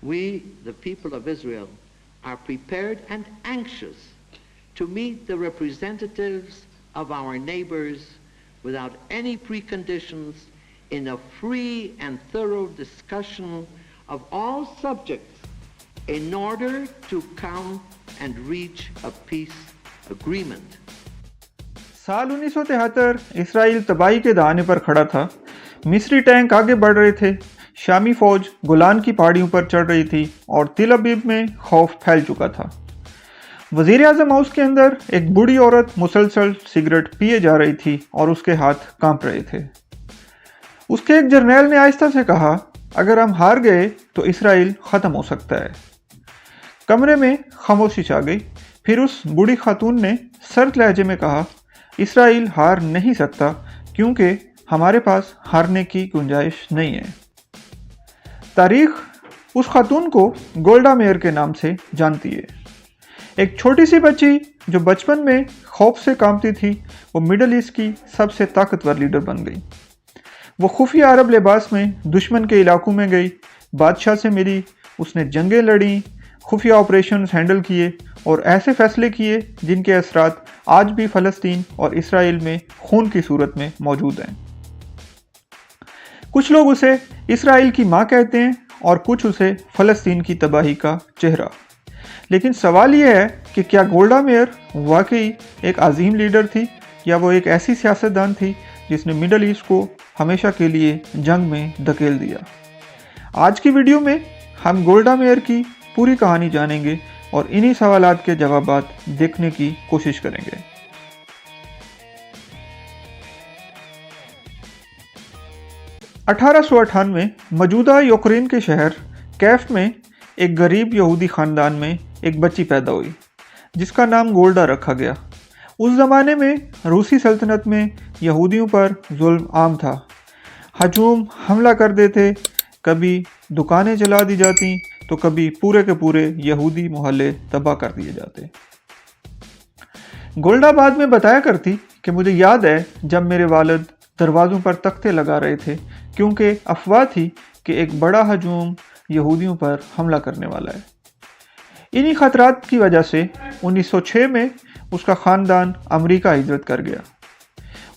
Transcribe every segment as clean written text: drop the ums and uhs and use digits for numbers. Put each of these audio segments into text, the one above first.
we, the people of Israel, are prepared and anxious to meet the representatives of our neighbors without any preconditions in a free and thorough discussion of all subjects in order to come and reach a peace agreement. साल 1973 Israel तबाही के दहाने पर खड़ा था। मिस्री tank आगे बढ़ रहे थे, शामी फौज गोलान की पहाड़ियों पर चढ़ रही थी और तिल अबीब में खौफ फैल चुका था। वजीर आजम हाउस के अंदर एक बूढ़ी औरत मुसलसल सिगरेट पिए जा रही थी और उसके हाथ कांप रहे थे। उसके एक जर्नैल ने आहिस्ता से कहा, अगर हम हार गए तो इसराइल ख़त्म हो सकता है। कमरे में खामोशी छा गई। फिर उस बूढ़ी खातून ने सर्द लहजे में कहा, इसराइल हार नहीं सकता क्योंकि हमारे पास हारने की गुंजाइश नहीं है। तारीख उस खातून को गोल्डा मेयर के नाम से जानती है। एक छोटी सी बच्ची जो बचपन में खौफ से कांपती थी, वो मिडल ईस्ट की सबसे ताकतवर लीडर बन गई। वो खुफिया अरब लिबास में दुश्मन के इलाकों में गई, बादशाह से मिली, उसने जंगें लड़ी, खुफिया ऑपरेशंस हैंडल किए और ऐसे फैसले किए जिनके असरात आज भी फ़लस्तीन और इसराइल में खून की सूरत में मौजूद हैं। कुछ लोग उसे इसराइल की माँ कहते हैं और कुछ उसे फ़लस्तीन की तबाही का चेहरा। लेकिन सवाल यह है कि क्या गोल्डा मेयर वाकई एक अजीम लीडर थी या वो एक ऐसी सियासतदान थी जिसने मिडल ईस्ट को हमेशा के लिए जंग में धकेल दिया। आज की वीडियो में हम गोल्डा मेयर की पूरी कहानी जानेंगे और इन्हीं सवालात के जवाबात देखने की कोशिश करेंगे। (1898) मौजूदा यूक्रेन के शहर कैफ में एक गरीब यहूदी ख़ानदान में एक बच्ची पैदा हुई जिसका नाम गोल्डा रखा गया। उस ज़माने में रूसी सल्तनत में यहूदियों पर जुल्म आम था। हजूम हमला कर देते, कभी दुकानें जला दी जाती तो कभी पूरे के पूरे यहूदी मोहल्ले तबाह कर दिए जाते। गोल्डा बाद में बताया करती कि मुझे याद है जब मेरे वालिद दरवाज़ों पर तख्ते लगा रहे थे क्योंकि अफवाह थी कि एक बड़ा हजूम यहूदियों पर हमला करने वाला है। इन्हीं ख़तरात की वजह से 1906 में उसका ख़ानदान अमेरिका हिजरत कर गया।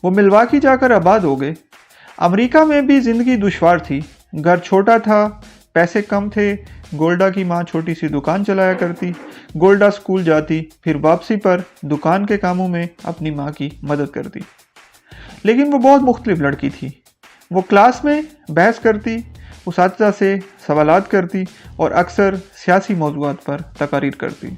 वो मिल्वाकी जाकर आबाद हो गए। अमेरिका में भी ज़िंदगी दुश्वार थी, घर छोटा था, पैसे कम थे। गोल्डा की माँ छोटी सी दुकान चलाया करती। गोल्डा स्कूल जाती, फिर वापसी पर दुकान के कामों में अपनी माँ की मदद करती। लेकिन वो बहुत मुख्तलिफ लड़की थी। वो क्लास में बहस करती, उसातिज़ा से सवालात करती और अक्सर सियासी मौज़ूआत पर तकारीर करती।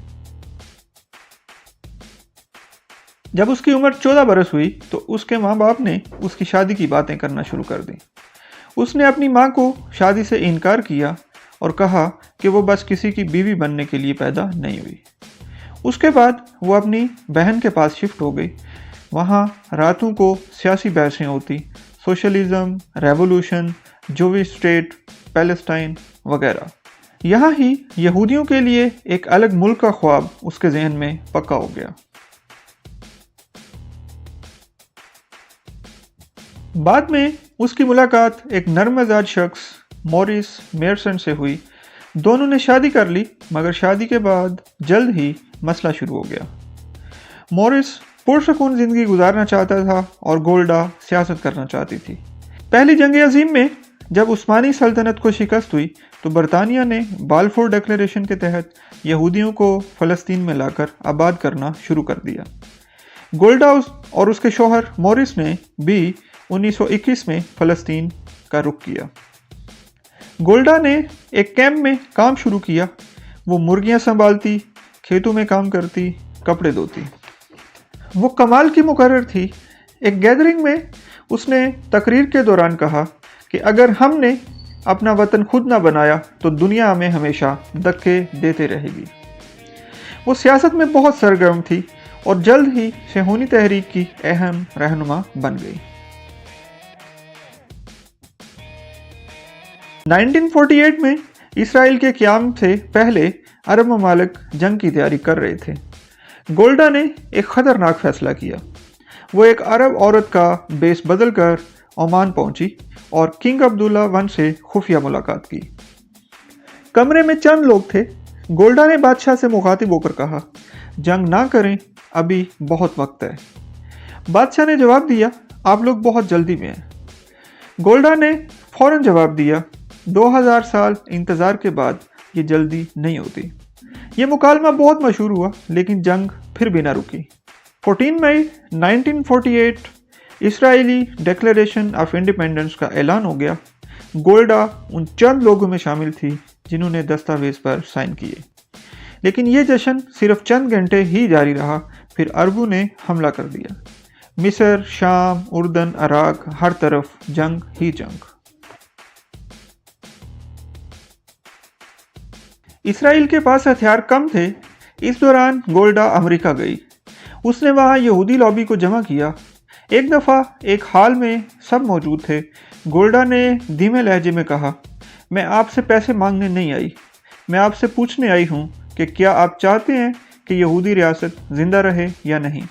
जब उसकी उम्र 14 बरस हुई तो उसके माँ बाप ने उसकी शादी की बातें करना शुरू कर दी। उसने अपनी माँ को शादी से इनकार किया और कहा कि वो बस किसी की बीवी बनने के लिए पैदा नहीं हुई। उसके बाद वो अपनी बहन के पास शिफ्ट हो गई। वहाँ रातों को सियासी बहसें होती, socialism, revolution, Jewish state, Palestine वगैरह। यहाँ ही यहूदियों के लिए एक अलग मुल्क का ख्वाब उसके जहन में पक्का हो गया। बाद में उसकी मुलाकात एक नर्म मिजाज शख्स मॉरिस मेयरसन से हुई। दोनों ने शादी कर ली, मगर शादी के बाद जल्द ही मसला शुरू हो गया। मॉरिस पुरसकून ज़िंदगी गुजारना चाहता था और गोल्डा सियासत करना चाहती थी। पहली जंग अज़ीम में जब उस्मानी सल्तनत को शिकस्त हुई तो बरतानिया ने बालफोर डिक्लेरेशन के तहत यहूदियों को फ़लस्तीन में लाकर आबाद करना शुरू कर दिया। गोल्डा और उसके शौहर मॉरिस ने भी 1921 में फ़लस्तीन का रुख किया। गोल्डा ने एक कैंप में काम शुरू किया। वो मुर्गियां संभालती, खेतों में काम करती, कपड़े धोती। वो कमाल की मुकर्रर थी। एक गैदरिंग में उसने तकरीर के दौरान कहा कि अगर हमने अपना वतन खुद ना बनाया तो दुनिया हमें हमेशा धक्के देते रहेगी। वो सियासत में बहुत सरगर्म थी और जल्द ही सेहूनी तहरीक की अहम रहनुमा बन गई। 1948 में इसराइल के क़याम से पहले अरब ममालिक जंग की तैयारी कर रहे थे। गोल्डा ने एक ख़तरनाक फ़ैसला किया। वो एक अरब औरत का बेस बदल कर ओमान पहुंची और किंग अब्दुल्ला I से खुफिया मुलाकात की। कमरे में चंद लोग थे। गोल्डा ने बादशाह से मुखातिब होकर कहा, जंग ना करें, अभी बहुत वक्त है। बादशाह ने जवाब दिया, आप लोग बहुत जल्दी में हैं। गोल्डा ने फौरन जवाब दिया, 2000 साल इंतज़ार के बाद ये जल्दी नहीं होती। ये मुकालमा बहुत मशहूर हुआ, लेकिन जंग फिर भी ना रुकी। 14 मई 1948 इसराइली डिक्लेरेशन ऑफ इंडिपेंडेंस का ऐलान हो गया। गोल्डा उन चंद लोगों में शामिल थी जिन्होंने दस्तावेज पर साइन किए। लेकिन ये जश्न सिर्फ चंद घंटे ही जारी रहा, फिर अरबों ने हमला कर दिया। मिस्र, शाम, उर्दन, इराक, हर तरफ जंग ही जंग। इसराइल के पास हथियार कम थे। इस दौरान गोल्डा अमेरिका गई। उसने वहाँ यहूदी लॉबी को जमा किया। एक दफ़ा एक हाल में सब मौजूद थे। गोल्डा ने धीमे लहजे में कहा, मैं आपसे पैसे मांगने नहीं आई, मैं आपसे पूछने आई हूँ कि क्या आप चाहते हैं कि यहूदी रियासत जिंदा रहे या नहीं।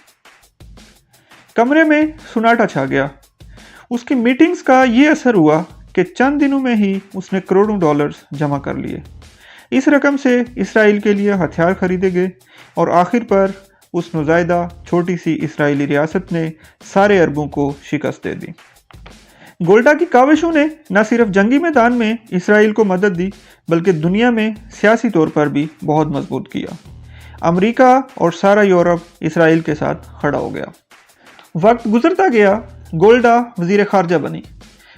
कमरे में सुनाटा छा गया। उसकी मीटिंग्स का ये असर हुआ कि चंद दिनों में ही उसने करोड़ों डॉलर्स जमा कर लिए। इस रकम से इसराइल के लिए हथियार खरीदे गए और आखिर पर उस नुज़ायदा छोटी सी इसराइली रियासत ने सारे अरबों को शिकस्त दे दी। गोल्डा की काविशों ने न सिर्फ जंगी मैदान में इसराइल को मदद दी, बल्कि दुनिया में सियासी तौर पर भी बहुत मजबूत किया। अमेरिका और सारा यूरोप इसराइल के साथ खड़ा हो गया। वक्त गुजरता गया, गोल्डा वज़ीर ख़ारजा बनी।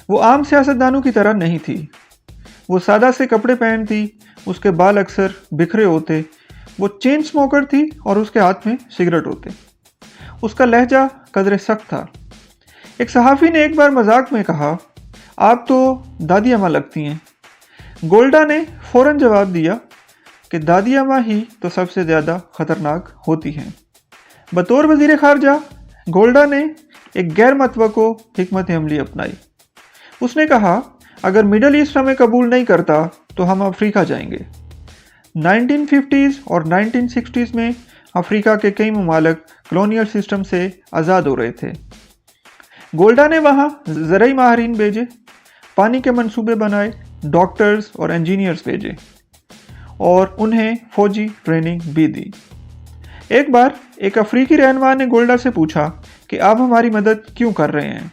वो आम सियासतदानों की तरह नहीं थी। वो सादा से कपड़े पहनती, उसके बाल अक्सर बिखरे होते। वो चेन स्मोकर थी और उसके हाथ में सिगरेट होते। उसका लहजा कदरे सख्त था। एक सहाफ़ी ने एक बार मजाक में कहा, आप तो दादी अम्मा लगती हैं। गोल्डा ने फ़ौरन जवाब दिया कि दादी अम्मा ही तो सबसे ज़्यादा ख़तरनाक होती हैं। बतौर वज़ीर ख़ारजा गोल्डा ने एक गैर मतवक़्क़ो हिकमत अमली अपनाई। उसने कहा, अगर मिडल ईस्ट हमें कबूल नहीं करता तो हम अफ्रीका जाएंगे। 1950s और 1960s में अफ्रीका के कई ममालिक कॉलोनियल सिस्टम से आज़ाद हो रहे थे। गोल्डा ने वहाँ ज़राई माहिरीन भेजे, पानी के मंसूबे बनाए, डॉक्टर्स और इंजीनियर्स भेजे और उन्हें फ़ौजी ट्रेनिंग भी दी। एक बार एक अफ्रीकी रहनुमा ने गोल्डा से पूछा कि आप हमारी मदद क्यों कर रहे हैं।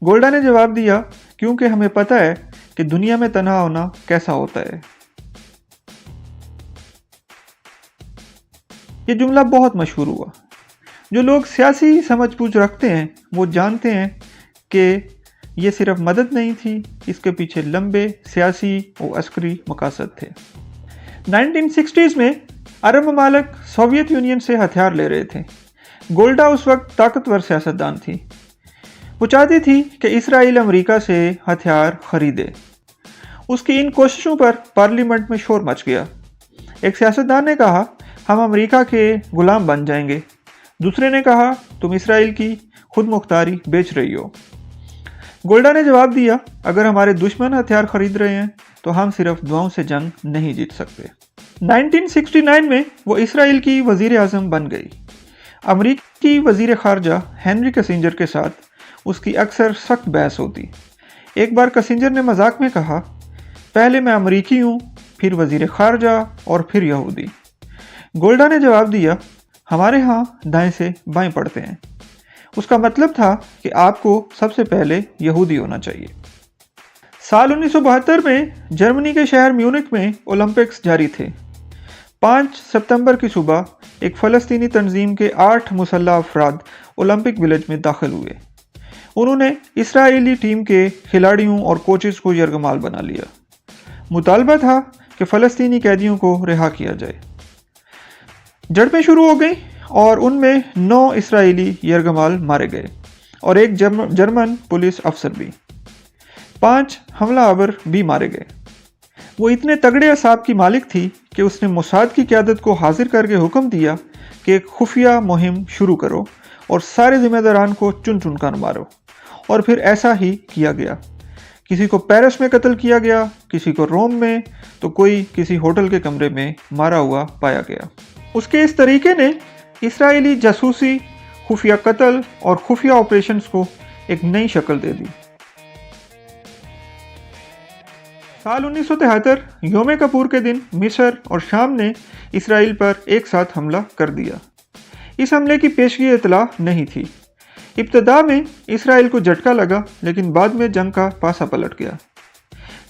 गोल्डा ने जवाब दिया, क्योंकि हमें पता है कि दुनिया में तन्हा होना कैसा होता है। ये जुमला बहुत मशहूर हुआ। जो लोग सियासी समझ बूझ रखते हैं वो जानते हैं कि ये सिर्फ मदद नहीं थी, इसके पीछे लंबे सियासी और अस्करी मकासद थे। 1960s में अरब ममालिक सोवियत यूनियन से हथियार ले रहे थे। गोल्डा उस वक्त ताकतवर सियासतदान थी। वो चाहती थी कि इसराइल अमेरिका से हथियार खरीदे। उसकी इन कोशिशों पर पार्लियामेंट में शोर मच गया। एक सियासतदान ने कहा, हम अमेरिका के गुलाम बन जाएंगे। दूसरे ने कहा, तुम इसराइल की खुद मुख्तारी बेच रही हो। गोल्डा ने जवाब दिया, अगर हमारे दुश्मन हथियार खरीद रहे हैं तो हम सिर्फ दुआओं से जंग नहीं जीत सकते। 1969 में वो इसराइल की वज़ीर आज़म बन गई। अमरीकी वज़ीर ख़ारजा हेनरी किसिंजर के साथ उसकी अक्सर सख्त बहस होती। एक बार किसिंजर ने मजाक में कहा, पहले मैं अमरीकी हूँ, फिर वज़ीर ख़ारजा और फिर यहूदी। गोल्डा ने जवाब दिया, हमारे यहाँ दाएं से बाएं पढ़ते हैं। उसका मतलब था कि आपको सबसे पहले यहूदी होना चाहिए। साल 1972 में जर्मनी के शहर म्यूनिख में ओलंपिक्स जारी थे। 5 सितंबर की सुबह एक फ़लस्तीनी तंजीम के 8 मुसल्लह अफराद ओलंपिक विलेज में दाखिल हुए। उन्होंने इसराइली टीम के खिलाड़ियों और कोचेस को यरगमाल बना लिया। मुतालबा था कि फ़लस्तीनी कैदियों को रिहा किया जाए। झड़पें शुरू हो गई और उनमें 9 इसराइली यरगमाल मारे गए और एक जर्मन पुलिस अफसर भी। 5 हमलावर भी मारे गए। वो इतने तगड़े असाब की मालिक थी कि उसने मोसाद की क़यादत को हाजिर करके हुक्म दिया कि एक खुफिया मुहिम शुरू करो और सारे ज़िम्मेदारान को चुन चुन कर मारो। और फिर ऐसा ही किया गया। किसी को पेरिस में कत्ल किया गया, किसी को रोम में, तो कोई किसी होटल के कमरे में मारा हुआ पाया गया। उसके इस तरीके ने इसराइली जासूसी, खुफिया कत्ल और खुफिया ऑपरेशंस को एक नई शक्ल दे दी। سال 1973 یوم کپور کے دن مصر اور شام نے اسرائیل پر ایک ساتھ حملہ کر دیا۔ اس حملے کی پیشگی اطلاع نہیں تھی۔ ابتدا میں اسرائیل کو جھٹکا لگا، لیکن بعد میں جنگ کا پاسا پلٹ گیا۔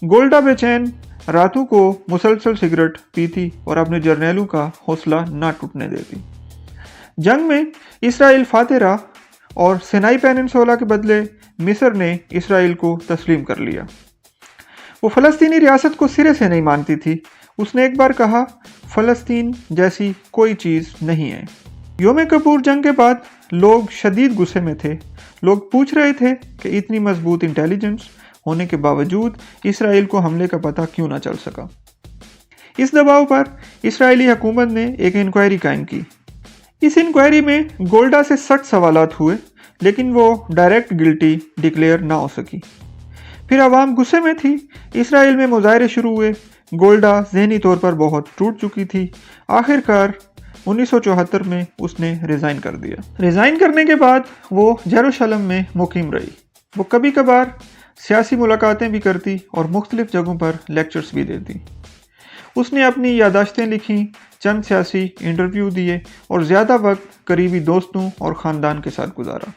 گولڈا بے چین راتوں کو مسلسل سگریٹ پیتی اور اپنے جرنیلوں کا حوصلہ نہ ٹوٹنے دیتی۔ جنگ میں اسرائیل فاتح رہا اور سینائی پیننسولا کے بدلے مصر نے اسرائیل کو تسلیم کر لیا۔ وہ فلسطینی ریاست کو سرے سے نہیں مانتی تھی۔ اس نے ایک بار کہا، فلسطین جیسی کوئی چیز نہیں ہے۔ یوم کپور جنگ کے بعد لوگ شدید غصے میں تھے۔ لوگ پوچھ رہے تھے کہ اتنی مضبوط انٹیلیجنس ہونے کے باوجود اسرائیل کو حملے کا پتہ کیوں نہ چل سکا۔ اس دباؤ پر اسرائیلی حکومت نے ایک انکوائری قائم کی۔ اس انکوائری میں گولڈا سے سخت سوالات ہوئے، لیکن وہ ڈائریکٹ گلٹی ڈکلیئر نہ ہو سکی۔ پھر عوام غصے میں تھی۔ اسرائیل میں مظاہرے شروع ہوئے۔ گولڈا ذہنی طور پر بہت ٹوٹ چکی تھی۔ آخر کار 1974 میں اس نے ریزائن کر دیا۔ ریزائن کرنے کے بعد وہ یروشلم میں مقیم رہی۔ وہ کبھی کبھار سیاسی ملاقاتیں بھی کرتی اور مختلف جگہوں پر لیکچرز بھی دیتی۔ اس نے اپنی یادداشتیں لکھیں، چند سیاسی انٹرویو دیے اور زیادہ وقت قریبی دوستوں اور خاندان کے ساتھ گزارا۔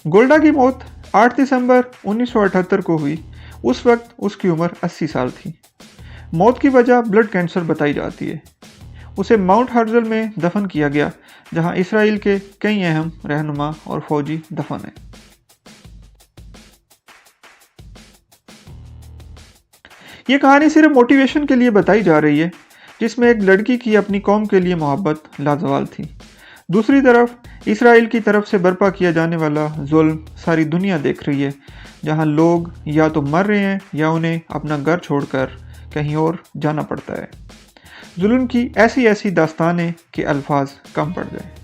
گولڈا کی موت 8 دسمبر 1978 کو ہوئی۔ اس وقت اس کی عمر 80 سال تھی۔ موت کی وجہ بلڈ کینسر بتائی جاتی ہے۔ اسے ماؤنٹ ہرزل میں دفن کیا گیا، جہاں اسرائیل کے کئی اہم رہنما اور فوجی دفن ہیں۔ یہ کہانی صرف موٹیویشن کے لیے بتائی جا رہی ہے، جس میں ایک لڑکی کی اپنی قوم کے لیے محبت لازوال تھی۔ دوسری طرف اسرائیل کی طرف سے برپا کیا جانے والا ظلم ساری دنیا دیکھ رہی ہے، جہاں لوگ یا تو مر رہے ہیں یا انہیں اپنا گھر چھوڑ کر کہیں اور جانا پڑتا ہے۔ ظلم کی ایسی داستانیں کہ الفاظ کم پڑ گئے۔